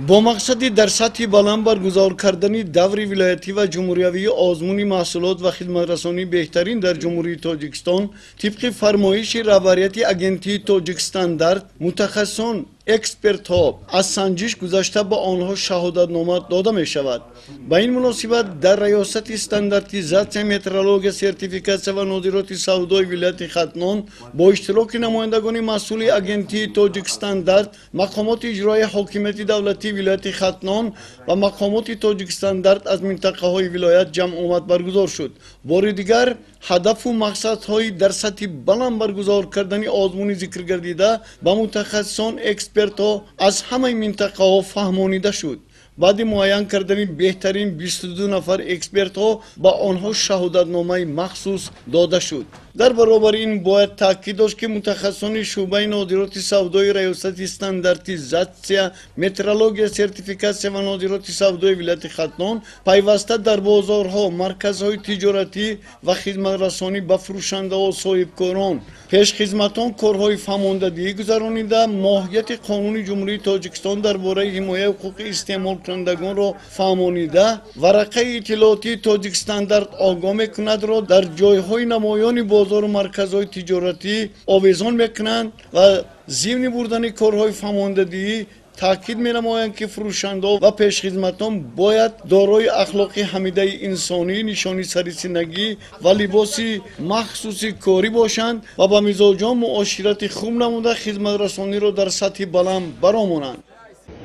با مقصد در سطح بلند برگزار کردن دور ولایتی و جمهوریوی آزمون محصولات و خدمترسانی بهترین در جمهوری تاجیکستان طبق فرمایش رهبریت اگنتی تاجیک استاندارد متخصصان اکسپرت ها از سنجش گذشته به آنها شهادتنامه داده می شود. به این مناسبت در ریاست استانداردیزاسیون مترولوژی سرتیفیکاسیون و نظارت سودای ولایت ختنان با اشتراک نمایندگان مسئول اگنتی تاجیک استاندارد، مقامات اجرایی حاکمیت دولتی ولایت ختنان و مقامات تاجیک استاندارد از منطقه های ولایت جمع آمد برگزار شد. بار دیگر هدف و مقصد های در سطح بلند برگزار کردن آزمون ذکر گردیده به متخصصان اکسپرت ها از همه منطقه ها فهمانیده شد. بعد معین کردن بهترین 22 نفر اکسپرت ها با آنها شهادتنامه مخصوص داده شد. در برابر این باید تاکید داشت که متخصصان شعبه نظارت سودای ریاست استانداردیزاسیون مترولوژی سرتیفیکاسیون و نظارت سودای ولایت ختنان پیوسته در بازارها، مرکزهای تجارتی و خدمترسانی به فروشنده و صاحبکاران، پیشخدمتان کارهای فرماندهی گذرانیده ماهیت قانون جمهوری تاجیکستان درباره حمایت حقوق استعمال کنندگان را فهمانیده ورقه اطلاعاتی تاجیک استاندارد آگاه میکند را در جایهای نمایان بازار و مرکزهای تجارتی آویزان میکنند و ضمن بردن کارهای فرماندهی تاکید می‌نمایند که فروشنده و پیشخدمتان باید دارای اخلاق حمیده انسانی، نشانی سررسیدگی و لباس مخصوص کاری باشند و با مزاجان معاشرت خوب نموده خدمترسانی را در سطح بلند برآورند.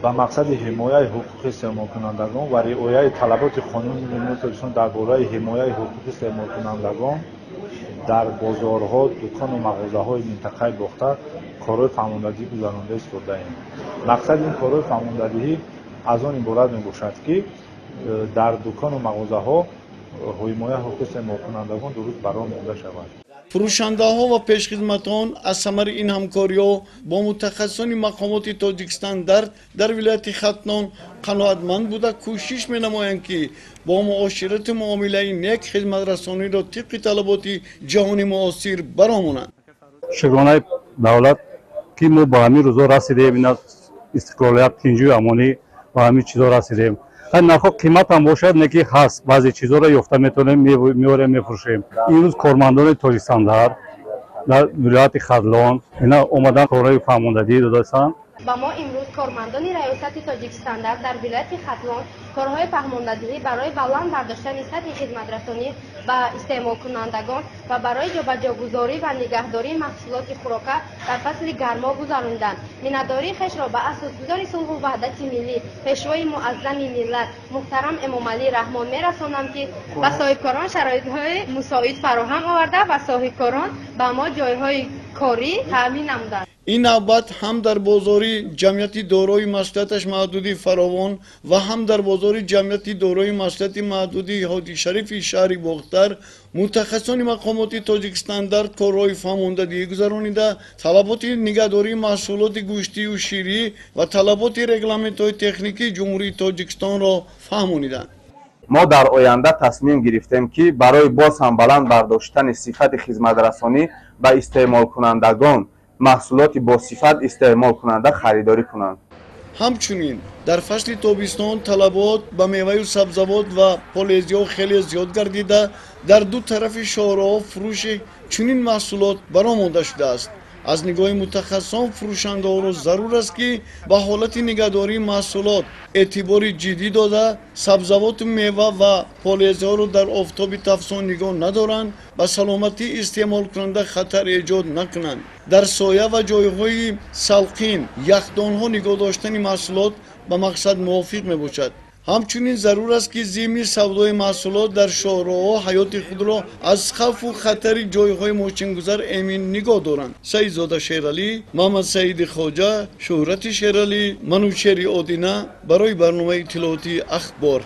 با مقصد حمایت حقوق استعمال کنندگان و رعایت طلبات قانون جمهوری تاجیکستان درباره حمایت حقوق استعمال کنندگان در بازارها، دکان و مغازه‌های منطقه باختر کارهای فرماندهی گذرانده ایم. مقصد این کارهای فرماندهی از آن عبارت میباشد که در دکان و مغازه‌ها حمایت حقوق استعمال کنندگان درست برآورده شود. فروشنده ها و پیشخدمتان از ثمر این همکاری ها با متخصصان مقامات تاجیک استاندارد در ولایت ختنان قناعتمند بوده کوشش می نمایند که با معاشرت معامله نیک خدمترسانی را طبق طلبات جهانی معاصر برآورند. شکرانه دولت که ما با همین روزا رسیدیم، این استقلالیت تینجوی امانی با همین چیزا رسیدیم. نرخ قیمت هم باشد نکی هست، بعضی چیزا را یافته میتونیم میاریم میفروشیم. این روز کارمندان تاجیک استاندارد در ولایت ختلان اینا اومدن کارهای فرماندهی دادن. با ما امروز کارمندان ریاست تاجیک استاندارد در ولایت ختلان کارهای فرماندهی برای بلند برداشتن سطح خدمترسانی و استعمال کنندگان و برای جابجاگذاری و نگهداری محصولات خوراکه در فصل گرما گذراندند. مینه‌داری خویش را به اساسگذار صلح و وحدت ملی پیشوای معظم ملت محترم امام علی رحمان میرسانم که به صاحبکاران شرایط‌های مساعد فراهم آورده و صاحبکاران به ما جایهای کاری تامین نمودند. این نوبت هم در بازار جمعیت دارای مسئولیتش محدودی فراوان و هم در بازار جمعیت دارای مسئولیت محدودی هادی شریف شهری باختر متخصصان مقامات تاجیک استاندارد کارهای فرماندهی گذرانیده طلبات نگهداری محصولات گوشتی و شیری و طلبات رگلامنت های تکنیکی جمهوری تاجیکستان را فهمانیدند. ما در آینده تصمیم گرفتیم که برای باز هم بلند برداشتن صفت خدمترسانی به استعمال کنندگان محصولات با صفت استعمال کننده خریداری کنند. همچنین در فصل تابستان طلبات به میوه و سبزیجات و پالزیا خیلی زیاد گردیده در دو طرف شهرها فروش چنین محصولات برآمده شده است. از نگاه متخصصان فروشنده ها را ضرور است که به حالت نگهداری محصولات اعتبار جدی داده سبزیجات و میوه و پالزیا را در آفتاب تفسان نگاه ندارند و سلامتی استعمال کننده خطر ایجاد نکنند. در سایه و جایهای سلقین یخدانها نگاه داشتن محصولات به مقصد موافق می باشد. همچنین ضرور است که ضمن سودای محصولات در شهرها حیات خود را از خوف و خطر جایهای ماشینگذار امین نگاه دارند. سعیدزاده شیرعلی، محمد سعید خواجه، شهرت شیرعلی، منوچهر آدینه برای برنامه اطلاعاتی اخبار.